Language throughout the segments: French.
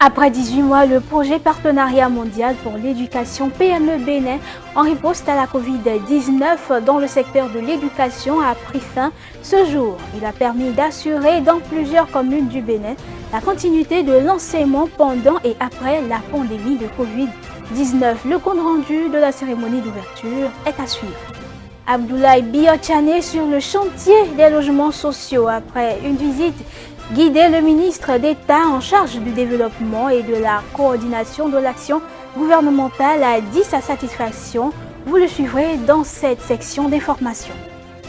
Après 18 mois, le projet Partenariat mondial pour l'éducation PME Bénin en riposte à la Covid-19 dans le secteur de l'éducation a pris fin ce jour. Il a permis d'assurer dans plusieurs communes du Bénin la continuité de l'enseignement pendant et après la pandémie de Covid-19. Le compte rendu de la cérémonie d'ouverture est à suivre. Abdoulaye Biotchane sur le chantier des logements sociaux après une visite guidé, le ministre d'État en charge du développement et de la coordination de l'action gouvernementale a dit sa satisfaction. Vous le suivrez dans cette section d'information.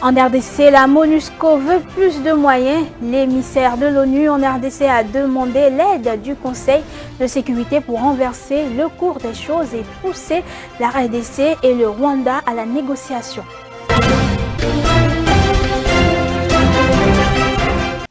En RDC, la MONUSCO veut plus de moyens. L'émissaire de l'ONU en RDC a demandé l'aide du Conseil de sécurité pour renverser le cours des choses et pousser la RDC et le Rwanda à la négociation.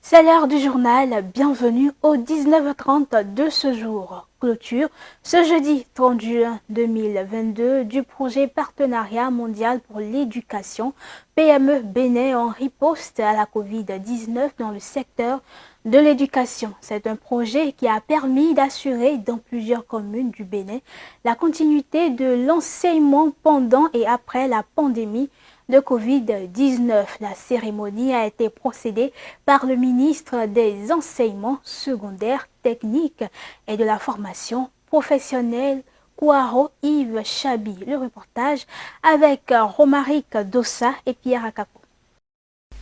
C'est l'heure du journal, bienvenue au 19h30 de ce jour. Clôture ce jeudi 30 juin 2022 du projet Partenariat mondial pour l'éducation PME Bénin en riposte à la Covid-19 dans le secteur de l'éducation. C'est un projet qui a permis d'assurer dans plusieurs communes du Bénin la continuité de l'enseignement pendant et après la pandémie de Covid-19. La cérémonie a été procédée par le ministre des Enseignements secondaires, techniques et de la formation professionnelle, Kouaro Yves Chabi. Le reportage avec Romaric Dossa et Pierre Akapo.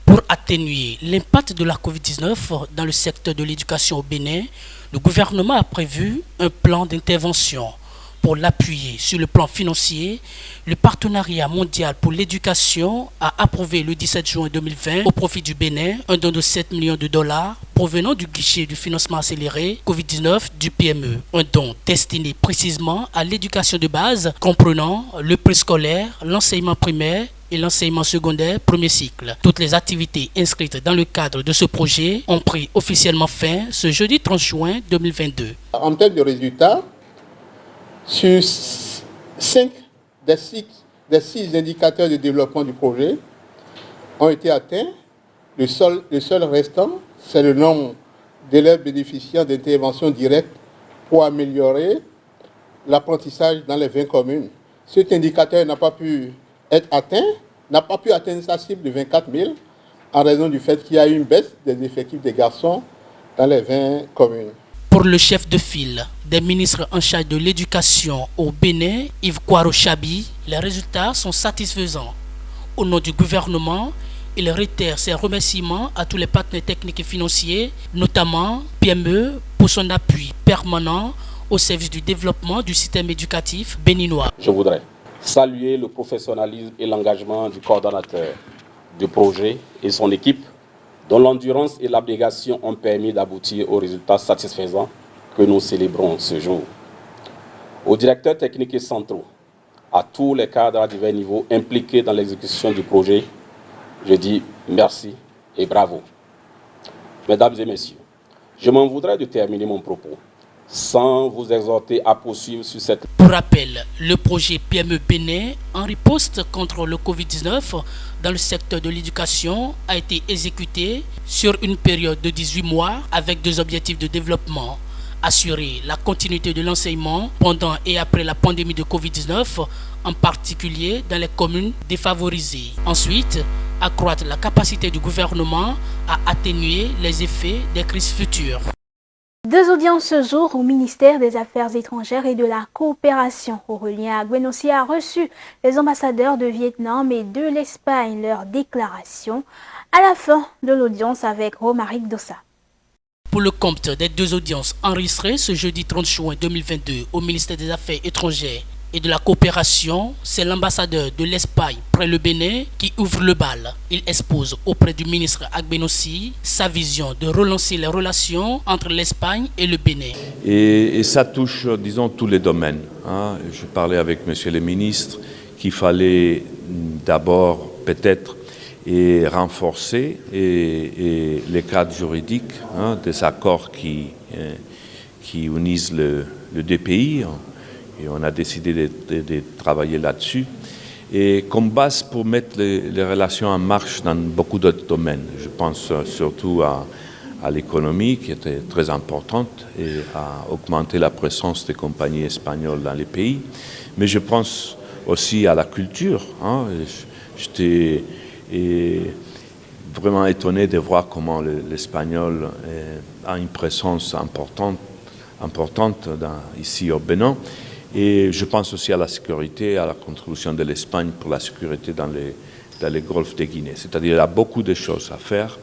Pour atténuer l'impact de la Covid-19 dans le secteur de l'éducation au Bénin, le gouvernement a prévu un plan d'intervention. Pour l'appuyer sur le plan financier, le Partenariat mondial pour l'éducation a approuvé le 17 juin 2020 au profit du Bénin un don de 7 millions de dollars provenant du guichet du financement accéléré Covid-19 du PME. Un don destiné précisément à l'éducation de base comprenant le préscolaire, l'enseignement primaire et l'enseignement secondaire premier cycle. Toutes les activités inscrites dans le cadre de ce projet ont pris officiellement fin ce jeudi 30 juin 2022. En termes de résultats, sur 5 des 6 indicateurs de développement du projet ont été atteints. Le seul restant, c'est le nombre d'élèves bénéficiant d'interventions directes pour améliorer l'apprentissage dans les 20 communes. Cet indicateur n'a pas pu être atteint, n'a pas pu atteindre sa cible de 24 000 en raison du fait qu'il y a eu une baisse des effectifs des garçons dans les 20 communes. Pour le chef de file des ministres en charge de l'éducation au Bénin, Yves Kouaro Chabi, les résultats sont satisfaisants. Au nom du gouvernement, il réitère ses remerciements à tous les partenaires techniques et financiers, notamment PME, pour son appui permanent au service du développement du système éducatif béninois. Je voudrais saluer le professionnalisme et l'engagement du coordonnateur du projet et son équipe, dont l'endurance et l'abnégation ont permis d'aboutir aux résultats satisfaisants que nous célébrons ce jour. Aux directeurs techniques et centraux, à tous les cadres à divers niveaux impliqués dans l'exécution du projet, je dis merci et bravo. Mesdames et messieurs, je m'en voudrais de terminer mon propos sans vous exhorter à poursuivre sur cette... Pour rappel, le projet PME Bénin en riposte contre le Covid-19 dans le secteur de l'éducation a été exécuté sur une période de 18 mois avec 2 objectifs de développement. Assurer la continuité de l'enseignement pendant et après la pandémie de Covid-19, en particulier dans les communes défavorisées. Ensuite, accroître la capacité du gouvernement à atténuer les effets des crises futures. 2 audiences ce jour au ministère des Affaires étrangères et de la coopération. Aurélien Agbenossi a reçu les ambassadeurs de Vietnam et de l'Espagne. Leur déclaration à la fin de l'audience avec Romaric Dossa. Pour le compte des 2 audiences enregistrées ce jeudi 30 juin 2022 au ministère des Affaires étrangères et de la coopération, c'est l'ambassadeur de l'Espagne près le Bénin qui ouvre le bal. Il expose auprès du ministre Agbenossi sa vision de relancer les relations entre l'Espagne et le Bénin. Et ça touche, disons, tous les domaines. Je parlais avec monsieur le ministre qu'il fallait d'abord peut-être renforcer les cadres juridiques des accords qui unissent les 2 pays. Et on a décidé de travailler là-dessus. Et comme base pour mettre les relations en marche dans beaucoup d'autres domaines. Je pense surtout à à l'économie qui était très importante et a augmenté la présence des compagnies espagnoles dans les pays. Mais je pense aussi à la culture. J'étais vraiment étonné de voir comment l'espagnol a une présence importante ici au Bénin. Et je pense aussi à la sécurité, à la contribution de l'Espagne pour la sécurité dans les golfs de Guinée. C'est-à-dire qu'il y a beaucoup de choses à faire.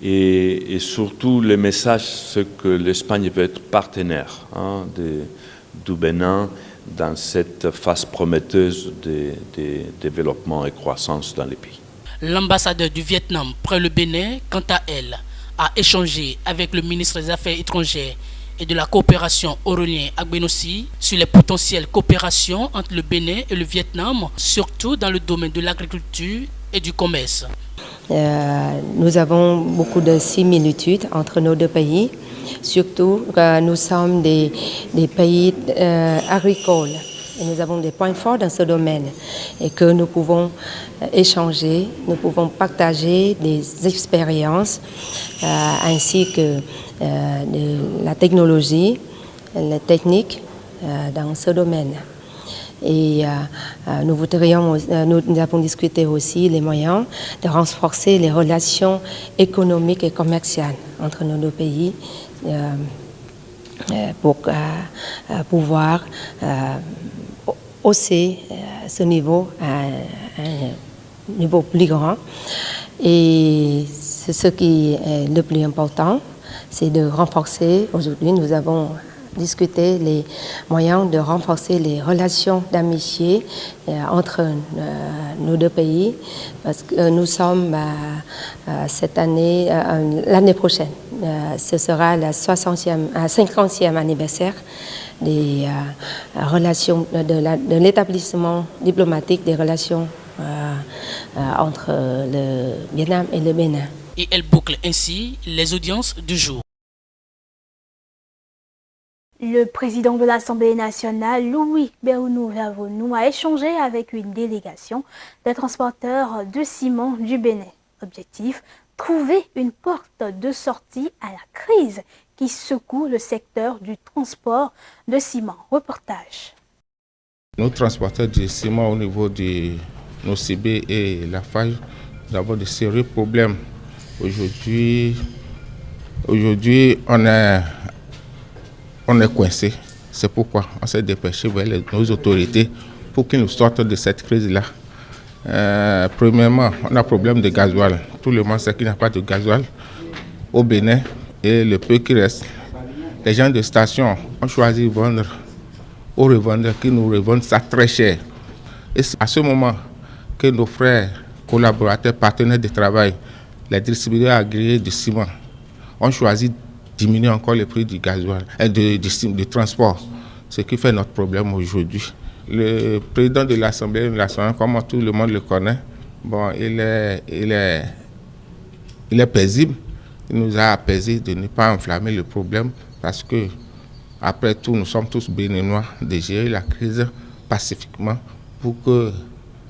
Et surtout, le message, c'est que l'Espagne veut être partenaire du Bénin dans cette phase prometteuse de développement et croissance dans les pays. L'ambassadeur du Vietnam près le Bénin, quant à elle, a échangé avec le ministre des Affaires étrangères et de la coopération Aurélien Agbenossi sur les potentielles coopérations entre le Bénin et le Vietnam, surtout dans le domaine de l'agriculture et du commerce. Nous avons beaucoup de similitudes entre nos deux pays, surtout que nous sommes des pays agricoles. Et nous avons des points forts dans ce domaine et que nous pouvons échanger, nous pouvons partager des expériences ainsi que la technologie, les techniques dans ce domaine. Et nous avons discuté aussi les moyens de renforcer les relations économiques et commerciales entre nos deux pays pour pouvoir hausser ce niveau à un niveau plus grand. Et c'est ce qui est le plus important, c'est de renforcer. Aujourd'hui, nous avons discuté les moyens de renforcer les relations d'amitié entre nos deux pays, parce que nous sommes cette année, l'année prochaine, ce sera le 50e anniversaire des relations de l'établissement diplomatique des relations entre le Vietnam et le Bénin. Et elle boucle ainsi les audiences du jour. Le président de l'Assemblée nationale, Louis Béounou-Lavonou, a échangé avec une délégation de transporteurs de ciment du Bénin. Objectif, trouver une porte de sortie à la crise qui secoue le secteur du transport de ciment. Reportage. Nos transporteurs de ciment au niveau de nos CB et la FAGE, nous avons de sérieux problèmes. Aujourd'hui, on est coincé. C'est pourquoi on s'est dépêché vers nos autorités pour qu'ils nous sortent de cette crise-là. Premièrement, on a un problème de gasoil. Tout le monde sait qu'il n'y a pas de gasoil au Bénin et le peu qui reste. Les gens de station ont choisi de vendre aux revendeurs qui nous revendent ça très cher. Et c'est à ce moment que nos frères, collaborateurs, partenaires de travail, les distributeurs agréés de ciment ont choisi de diminuer encore le prix du gasoil et du transport, ce qui fait notre problème aujourd'hui. Le président de l'Assemblée nationale, comme tout le monde le connaît, bon, il est paisible. Il nous a apaisé de ne pas enflammer le problème parce que, après tout, nous sommes tous béninois de gérer la crise pacifiquement pour que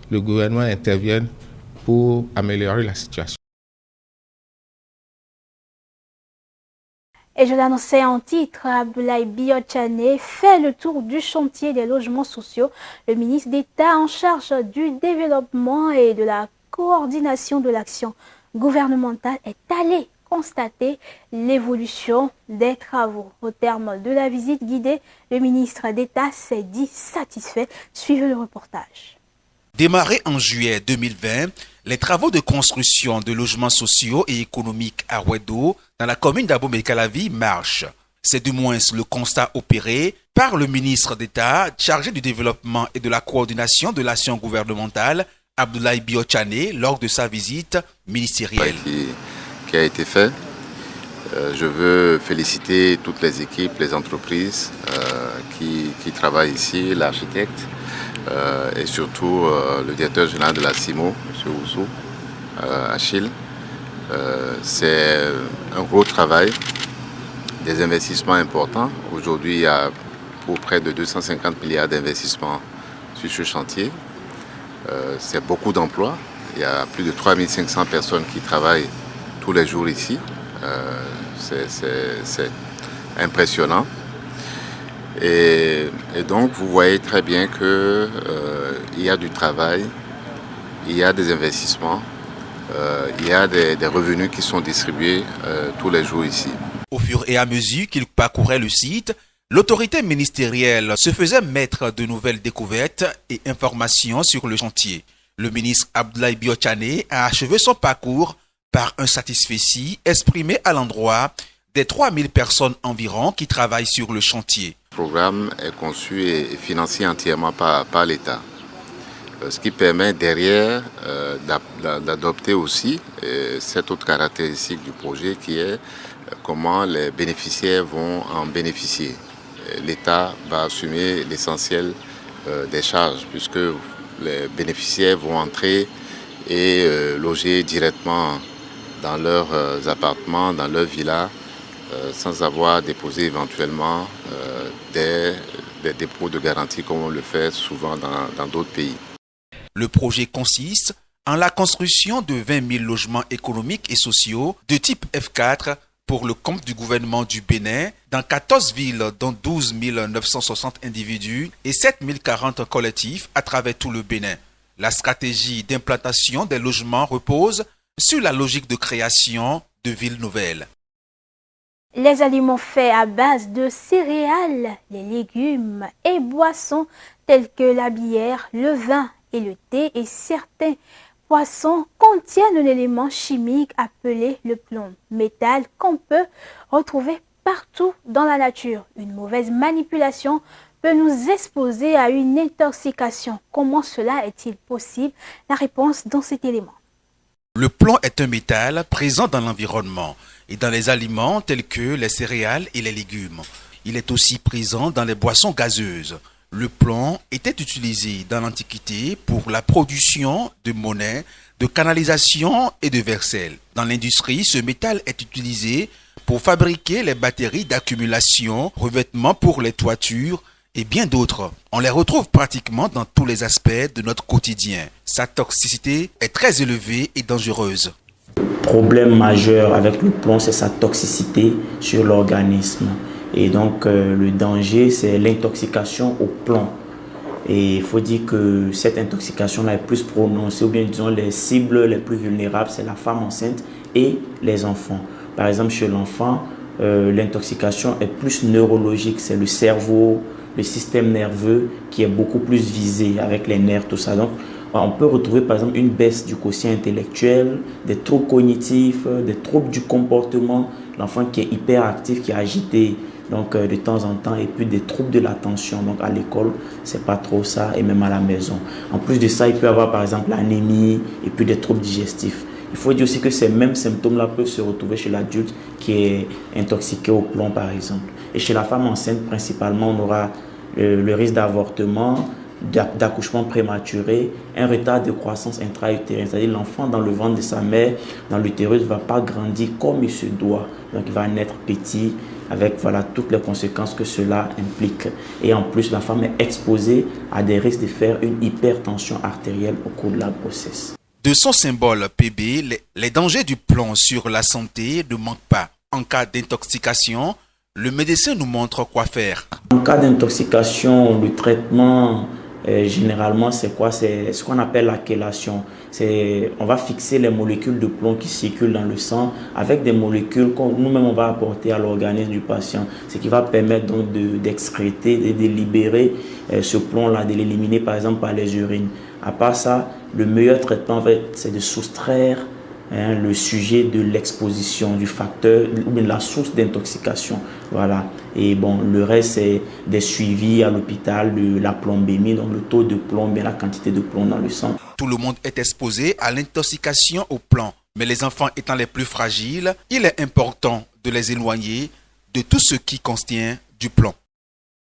le gouvernement intervienne pour améliorer la situation. Et je l'annonçais en titre, Abdoulaye Biotchane fait le tour du chantier des logements sociaux. Le ministre d'État en charge du développement et de la coordination de l'action gouvernementale est allé constater l'évolution des travaux. Au terme de la visite guidée, le ministre d'État s'est dit satisfait. Suivez le reportage. Démarrés en juillet 2020, les travaux de construction de logements sociaux et économiques à Ouedo, dans la commune d'Abomey-Calavi, marchent. C'est du moins le constat opéré par le ministre d'État chargé du développement et de la coordination de l'action gouvernementale, Abdoulaye Biotchane, lors de sa visite ministérielle. Qui a été fait. Je veux féliciter toutes les équipes, les entreprises qui travaillent ici, l'architecte, et surtout le directeur général de la CIMO, M. Oussou, Achille. C'est un gros travail, des investissements importants. Aujourd'hui, il y a pour près de 250 milliards d'investissements sur ce chantier. C'est beaucoup d'emplois. Il y a plus de 3500 personnes qui travaillent tous les jours ici. C'est impressionnant. Et donc, vous voyez très bien qu'il y a du travail, il y a des investissements, il y a des revenus qui sont distribués tous les jours ici. Au fur et à mesure qu'il parcourait le site, l'autorité ministérielle se faisait maître de nouvelles découvertes et informations sur le chantier. Le ministre Abdoulaye Biochane a achevé son parcours par un satisfecit exprimé à l'endroit des 3000 personnes environ qui travaillent sur le chantier. Le programme est conçu et financé entièrement par l'État, ce qui permet derrière d'adopter aussi cette autre caractéristique du projet qui est comment les bénéficiaires vont en bénéficier. L'État va assumer l'essentiel des charges puisque les bénéficiaires vont entrer et loger directement dans leurs appartements, dans leurs villas, sans avoir déposé éventuellement des dépôts de garantie comme on le fait souvent dans d'autres pays. Le projet consiste en la construction de 20 000 logements économiques et sociaux de type F4 pour le compte du gouvernement du Bénin dans 14 villes dont 12 960 individus et 7 040 collectifs à travers tout le Bénin. La stratégie d'implantation des logements repose sur la logique de création de villes nouvelles. Les aliments faits à base de céréales, les légumes et boissons tels que la bière, le vin et le thé et certains poissons contiennent un élément chimique appelé le plomb, métal qu'on peut retrouver partout dans la nature. Une mauvaise manipulation peut nous exposer à une intoxication. Comment cela est-il possible? La réponse dans cet élément. Le plomb est un métal présent dans l'environnement et dans les aliments tels que les céréales et les légumes. Il est aussi présent dans les boissons gazeuses. Le plomb était utilisé dans l'Antiquité pour la production de monnaie, de canalisation et de vaisselle. Dans l'industrie, ce métal est utilisé pour fabriquer les batteries d'accumulation, revêtements pour les toitures et bien d'autres. On les retrouve pratiquement dans tous les aspects de notre quotidien. Sa toxicité est très élevée et dangereuse. Le problème majeur avec le plomb, c'est sa toxicité sur l'organisme. Et donc, le danger, c'est l'intoxication au plomb. Et il faut dire que cette intoxication-là est plus prononcée, ou bien disons les cibles les plus vulnérables, c'est la femme enceinte et les enfants. Par exemple, chez l'enfant, l'intoxication est plus neurologique, c'est le cerveau, le système nerveux qui est beaucoup plus visé avec les nerfs, tout ça. Donc, on peut retrouver par exemple une baisse du quotient intellectuel, des troubles cognitifs, des troubles du comportement, l'enfant qui est hyperactif, qui est agité, donc de temps en temps, et puis des troubles de l'attention. Donc à l'école, c'est pas trop ça, et même à la maison. En plus de ça, il peut y avoir par exemple l'anémie et puis des troubles digestifs. Il faut dire aussi que ces mêmes symptômes-là peuvent se retrouver chez l'adulte qui est intoxiqué au plomb par exemple. Et chez la femme enceinte, principalement, on aura le risque d'avortement, d'accouchement prématuré, un retard de croissance intra-utérine, c'est-à-dire l'enfant dans le ventre de sa mère, dans l'utérus, ne va pas grandir comme il se doit. Donc il va naître petit, avec voilà, toutes les conséquences que cela implique. Et en plus, la femme est exposée à des risques de faire une hypertension artérielle au cours de la grossesse. De son symbole PB, les dangers du plomb sur la santé ne manquent pas. En cas d'intoxication, le médecin nous montre quoi faire. En cas d'intoxication, le traitement, généralement, c'est quoi? C'est ce qu'on appelle la chélation. On va fixer les molécules de plomb qui circulent dans le sang avec des molécules que nous-mêmes on va apporter à l'organisme du patient, ce qui va permettre donc d'excréter et de libérer ce plomb-là, de l'éliminer par exemple par les urines. À part ça, le meilleur traitement en fait, c'est de soustraire le sujet de l'exposition, du facteur ou de la source d'intoxication. Voilà. Et bon, le reste, c'est des suivis à l'hôpital de la plombémie, donc le taux de plomb, bien la quantité de plomb dans le sang. Tout le monde est exposé à l'intoxication au plomb, mais les enfants étant les plus fragiles, il est important de les éloigner de tout ce qui contient du plomb.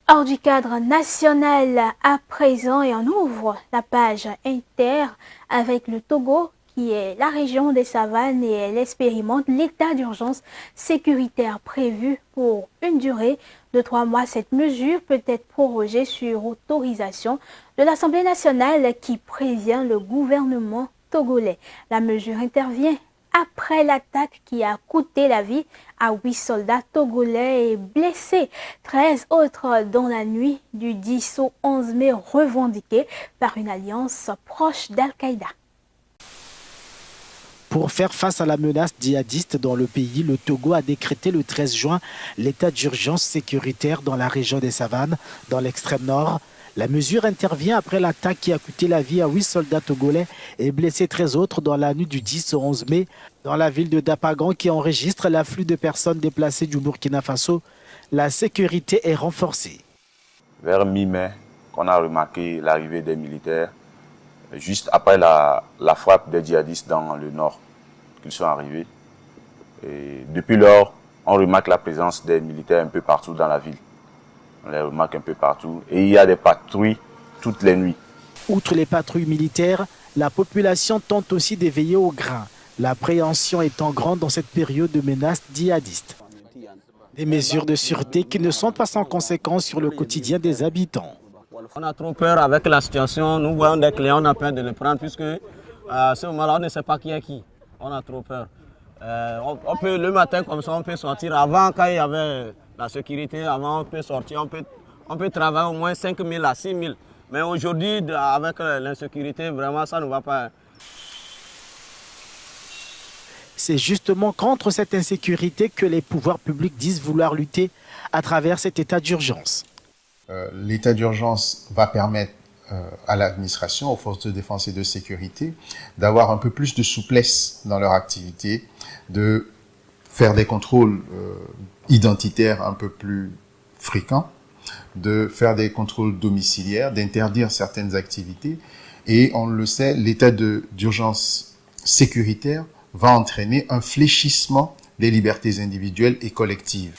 Hors du cadre national à présent, et on ouvre la page inter avec le Togo, qui est la région des savanes, et elle expérimente l'état d'urgence sécuritaire prévu pour une durée de 3 mois. Cette mesure peut être prorogée sur autorisation de l'Assemblée nationale qui prévient le gouvernement togolais. La mesure intervient après l'attaque qui a coûté la vie à 8 soldats togolais et blessé 13 autres dans la nuit du 10 au 11 mai revendiquée par une alliance proche d'Al-Qaïda. Pour faire face à la menace djihadiste dans le pays, le Togo a décrété le 13 juin l'état d'urgence sécuritaire dans la région des Savanes, dans l'extrême nord. La mesure intervient après l'attaque qui a coûté la vie à 8 soldats togolais et blessé 13 autres dans la nuit du 10 au 11 mai dans la ville de Dapagan qui enregistre l'afflux de personnes déplacées du Burkina Faso. La sécurité est renforcée. Vers mi-mai, on a remarqué l'arrivée des militaires juste après la frappe des djihadistes dans le nord qu'ils sont arrivés. Et depuis lors, on remarque la présence des militaires un peu partout dans la ville. On les remarque un peu partout. Et il y a des patrouilles toutes les nuits. Outre les patrouilles militaires, la population tente aussi d'éveiller au grain. L'appréhension étant grande dans cette période de menaces djihadistes. Des mesures de sûreté qui ne sont pas sans conséquences sur le quotidien des habitants. On a trop peur avec la situation. Nous voyons des clients, on a peur de les prendre puisque à ce moment-là, on ne sait pas qui est qui. On a trop peur. On peut, le matin, comme ça, on peut sortir. Avant, quand il y avait la sécurité, avant, on peut sortir, on peut travailler au moins 5 000 à 6 000. Mais aujourd'hui, avec l'insécurité, vraiment, ça ne va pas. C'est justement contre cette insécurité que les pouvoirs publics disent vouloir lutter à travers cet état d'urgence. L'état d'urgence va permettre à l'administration, aux forces de défense et de sécurité, d'avoir un peu plus de souplesse dans leur activité, de faire des contrôles identitaires un peu plus fréquents, de faire des contrôles domiciliaires, d'interdire certaines activités. Et on le sait, l'état d'urgence sécuritaire va entraîner un fléchissement des libertés individuelles et collectives.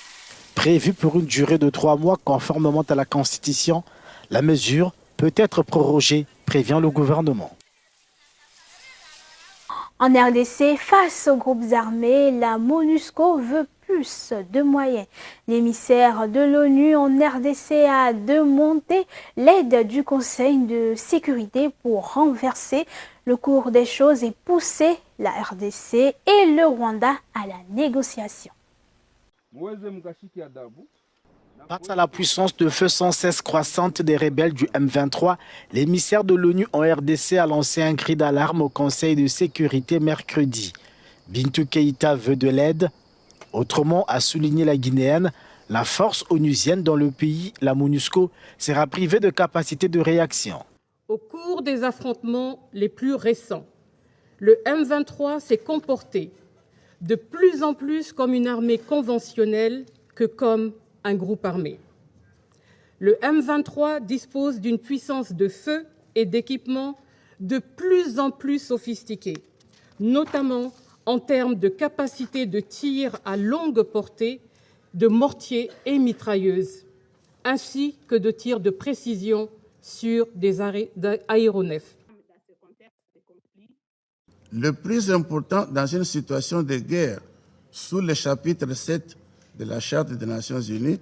Prévue pour une durée de 3 mois conformément à la Constitution, la mesure peut être prorogée, prévient le gouvernement. En RDC, face aux groupes armés, la MONUSCO veut plus de moyens. L'émissaire de l'ONU en RDC a demandé l'aide du Conseil de sécurité pour renverser le cours des choses et pousser la RDC et le Rwanda à la négociation. Face à la puissance de feu sans cesse croissante des rebelles du M23, l'émissaire de l'ONU en RDC a lancé un cri d'alarme au Conseil de sécurité mercredi. Bintou Keïta veut de l'aide. Autrement, a souligné la Guinéenne, la force onusienne dans le pays, la MONUSCO, sera privée de capacité de réaction. Au cours des affrontements les plus récents, le M23 s'est comporté de plus en plus comme une armée conventionnelle que comme un groupe armé. Le M23 dispose d'une puissance de feu et d'équipement de plus en plus sophistiquée, notamment en termes de capacité de tir à longue portée, de mortiers et mitrailleuses, ainsi que de tirs de précision sur des aéronefs. Le plus important dans une situation de guerre, sous le chapitre 7 de la Charte des Nations Unies,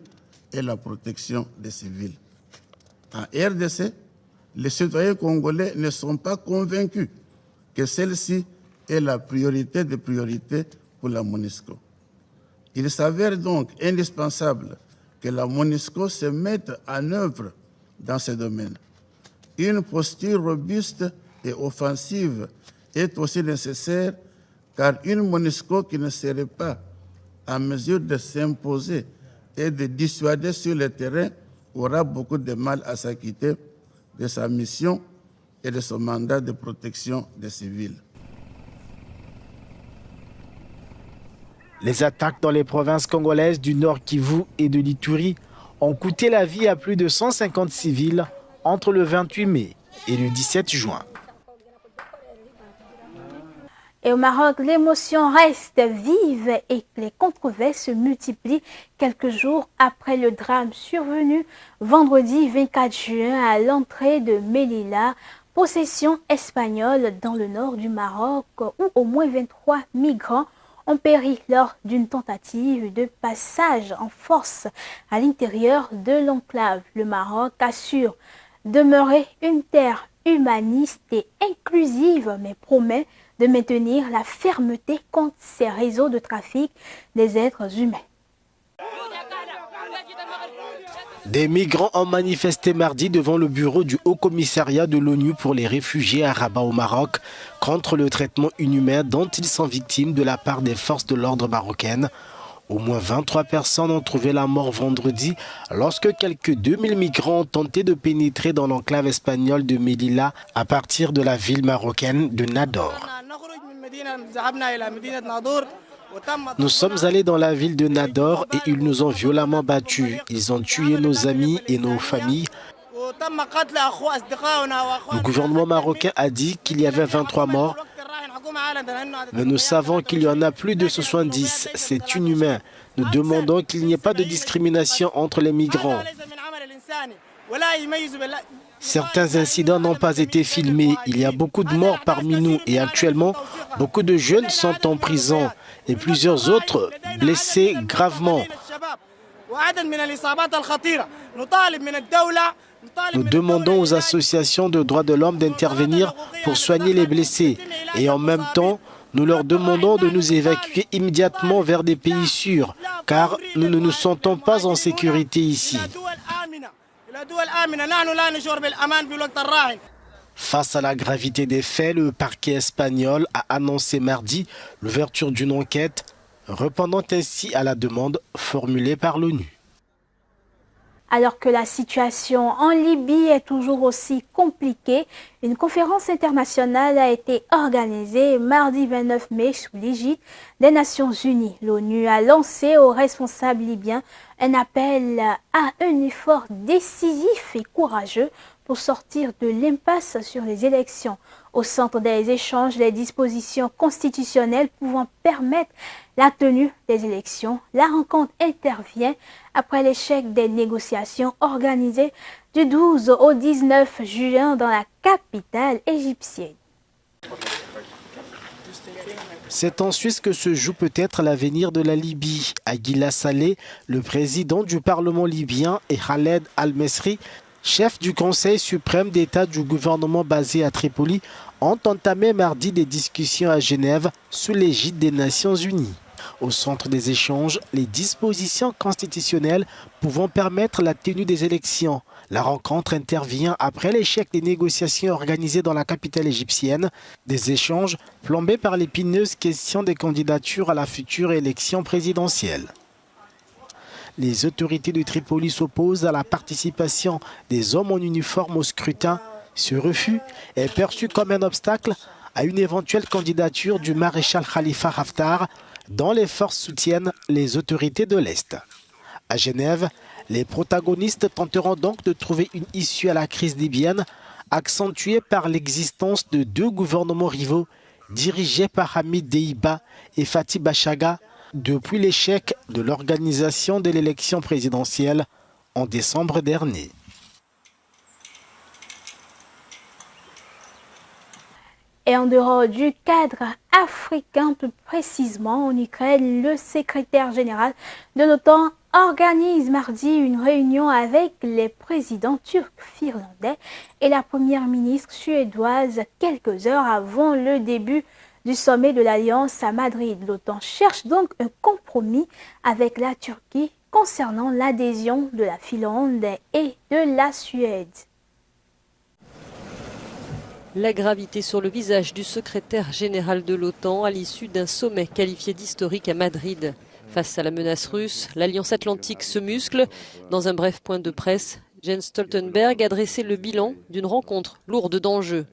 est la protection des civils. En RDC, les citoyens congolais ne sont pas convaincus que celle-ci est la priorité des priorités pour la MONUSCO. Il s'avère donc indispensable que la MONUSCO se mette en œuvre dans ce domaine. Une posture robuste et offensive est aussi nécessaire car une MONUSCO qui ne serait pas en mesure de s'imposer et de dissuader sur le terrain aura beaucoup de mal à s'acquitter de sa mission et de son mandat de protection des civils. Les attaques dans les provinces congolaises du Nord Kivu et de l'Ituri ont coûté la vie à plus de 150 civils entre le 28 mai et le 17 juin. Et au Maroc, l'émotion reste vive et les controverses se multiplient quelques jours après le drame survenu vendredi 24 juin à l'entrée de Melilla, possession espagnole dans le nord du Maroc, où au moins 23 migrants ont péri lors d'une tentative de passage en force à l'intérieur de l'enclave. Le Maroc assure demeurer une terre humaniste et inclusive, mais promet de maintenir la fermeté contre ces réseaux de trafic des êtres humains. Des migrants ont manifesté mardi devant le bureau du Haut-Commissariat de l'ONU pour les réfugiés à Rabat au Maroc contre le traitement inhumain dont ils sont victimes de la part des forces de l'ordre marocaines. Au moins 23 personnes ont trouvé la mort vendredi lorsque quelques 2000 migrants ont tenté de pénétrer dans l'enclave espagnole de Melilla à partir de la ville marocaine de Nador. Nous sommes allés dans la ville de Nador et ils nous ont violemment battus. Ils ont tué nos amis et nos familles. Le gouvernement marocain a dit qu'il y avait 23 morts, mais nous savons qu'il y en a plus de 70. C'est inhumain. Nous demandons qu'il n'y ait pas de discrimination entre les migrants. Certains incidents n'ont pas été filmés. Il y a beaucoup de morts parmi nous et actuellement, beaucoup de jeunes sont en prison et plusieurs autres blessés gravement. Nous demandons aux associations de droits de l'homme d'intervenir pour soigner les blessés et en même temps, nous leur demandons de nous évacuer immédiatement vers des pays sûrs car nous ne nous sentons pas en sécurité ici. Face à la gravité des faits, le parquet espagnol a annoncé mardi l'ouverture d'une enquête, répondant ainsi à la demande formulée par l'ONU. Alors que la situation en Libye est toujours aussi compliquée, une conférence internationale a été organisée mardi 29 mai sous l'égide des Nations Unies. L'ONU a lancé aux responsables libyens un appel à un effort décisif et courageux pour sortir de l'impasse sur les élections. Au centre des échanges, les dispositions constitutionnelles pouvant permettre la tenue des élections. La rencontre intervient après l'échec des négociations organisées du 12 au 19 juin dans la capitale égyptienne. C'est en Suisse que se joue peut-être l'avenir de la Libye. Aguila Saleh, le président du Parlement libyen, et Khaled Al-Mesri, chef du Conseil suprême d'État du gouvernement basé à Tripoli, ont entamé mardi des discussions à Genève sous l'égide des Nations Unies. Au centre des échanges, les dispositions constitutionnelles pouvant permettre la tenue des élections. La rencontre intervient après l'échec des négociations organisées dans la capitale égyptienne, des échanges plombés par l'épineuse question des candidatures à la future élection présidentielle. Les autorités de Tripoli s'opposent à la participation des hommes en uniforme au scrutin. Ce refus est perçu comme un obstacle à une éventuelle candidature du maréchal Khalifa Haftar, dont les forces soutiennent les autorités de l'Est. À Genève, les protagonistes tenteront donc de trouver une issue à la crise libyenne, accentuée par l'existence de deux gouvernements rivaux dirigés par Hamid Deiba et Fatih Bachaga depuis l'échec de l'organisation de l'élection présidentielle en décembre dernier. Et en dehors du cadre africain, plus précisément en Ukraine, le secrétaire général de l'OTAN organise mardi une réunion avec les présidents turcs, finlandais et la première ministre suédoise quelques heures avant le début du sommet de l'Alliance à Madrid. L'OTAN cherche donc un compromis avec la Turquie concernant l'adhésion de la Finlande et de la Suède. La gravité sur le visage du secrétaire général de l'OTAN à l'issue d'un sommet qualifié d'historique à Madrid. Face à la menace russe, l'Alliance Atlantique se muscle. Dans un bref point de presse, Jens Stoltenberg a dressé le bilan d'une rencontre lourde d'enjeux.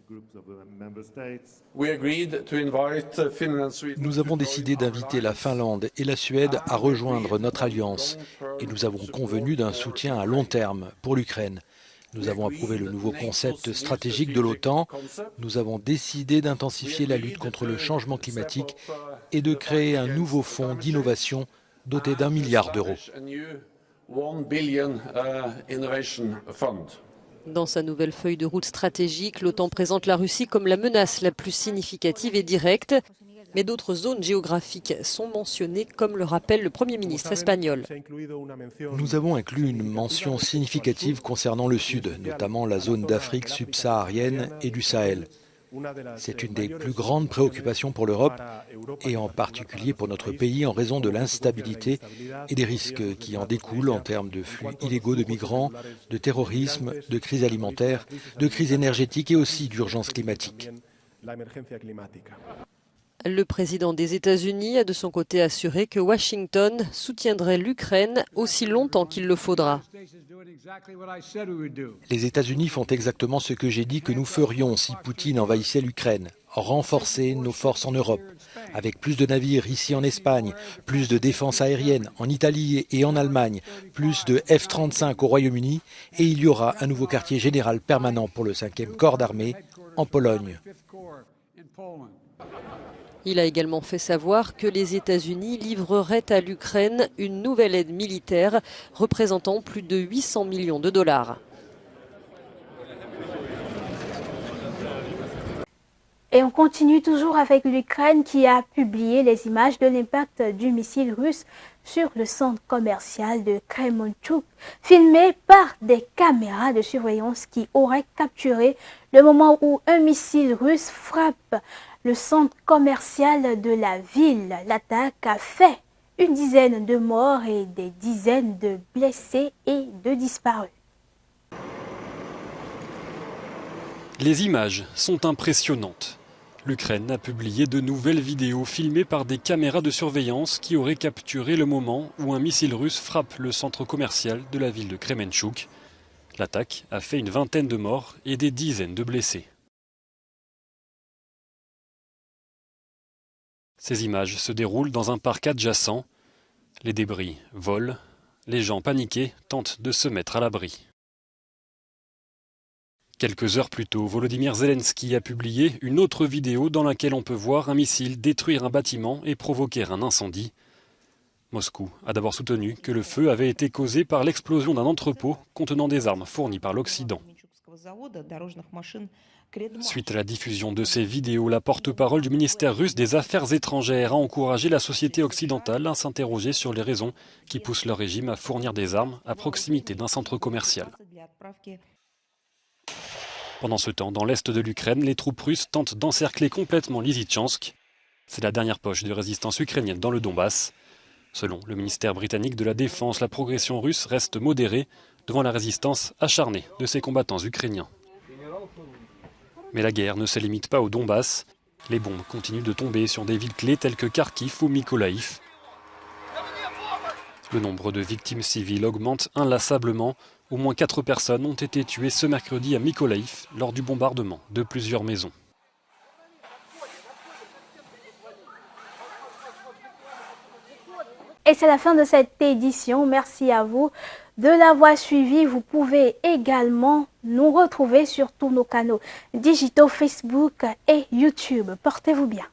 Nous avons décidé d'inviter la Finlande et la Suède à rejoindre notre alliance et nous avons convenu d'un soutien à long terme pour l'Ukraine. Nous avons approuvé le nouveau concept stratégique de l'OTAN. Nous avons décidé d'intensifier la lutte contre le changement climatique et de créer un nouveau fonds d'innovation doté d'1 milliard d'euros. Dans sa nouvelle feuille de route stratégique, l'OTAN présente la Russie comme la menace la plus significative et directe. Mais d'autres zones géographiques sont mentionnées, comme le rappelle le Premier ministre espagnol. Nous avons inclus une mention significative concernant le Sud, notamment la zone d'Afrique subsaharienne et du Sahel. C'est une des plus grandes préoccupations pour l'Europe et en particulier pour notre pays en raison de l'instabilité et des risques qui en découlent en termes de flux illégaux de migrants, de terrorisme, de crise alimentaire, de crise énergétique et aussi d'urgence climatique. Le président des États-Unis a de son côté assuré que Washington soutiendrait l'Ukraine aussi longtemps qu'il le faudra. Les États-Unis font exactement ce que j'ai dit que nous ferions si Poutine envahissait l'Ukraine. Renforcer nos forces en Europe, avec plus de navires ici en Espagne, plus de défense aérienne en Italie et en Allemagne, plus de F-35 au Royaume-Uni, et il y aura un nouveau quartier général permanent pour le 5e corps d'armée en Pologne. Il a également fait savoir que les États-Unis livreraient à l'Ukraine une nouvelle aide militaire représentant plus de 800 millions de dollars. Et on continue toujours avec l'Ukraine qui a publié les images de l'impact du missile russe sur le centre commercial de Kremenchuk, filmé par des caméras de surveillance qui auraient capturé le moment où un missile russe frappe le centre commercial de la ville. L'attaque a fait une dizaine de morts et des dizaines de blessés et de disparus. Les images sont impressionnantes. L'Ukraine a publié de nouvelles vidéos filmées par des caméras de surveillance qui auraient capturé le moment où un missile russe frappe le centre commercial de la ville de Kremenchuk. L'attaque a fait une vingtaine de morts et des dizaines de blessés. Ces images se déroulent dans un parc adjacent. Les débris volent. Les gens paniqués tentent de se mettre à l'abri. Quelques heures plus tôt, Volodymyr Zelensky a publié une autre vidéo dans laquelle on peut voir un missile détruire un bâtiment et provoquer un incendie. Moscou a d'abord soutenu que le feu avait été causé par l'explosion d'un entrepôt contenant des armes fournies par l'Occident. Suite à la diffusion de ces vidéos, la porte-parole du ministère russe des Affaires étrangères a encouragé la société occidentale à s'interroger sur les raisons qui poussent leur régime à fournir des armes à proximité d'un centre commercial. Pendant ce temps, dans l'est de l'Ukraine, les troupes russes tentent d'encercler complètement Lysychansk. C'est la dernière poche de résistance ukrainienne dans le Donbass. Selon le ministère britannique de la Défense, la progression russe reste modérée devant la résistance acharnée de ces combattants ukrainiens. Mais la guerre ne se limite pas au Donbass. Les bombes continuent de tomber sur des villes clés telles que Kharkiv ou Mykolaïv. Le nombre de victimes civiles augmente inlassablement. Au moins 4 personnes ont été tuées ce mercredi à Mykolaïv lors du bombardement de plusieurs maisons. Et c'est la fin de cette édition. Merci à vous de l'avoir suivi. Vous pouvez également nous retrouver sur tous nos canaux digitaux Facebook et YouTube. Portez-vous bien.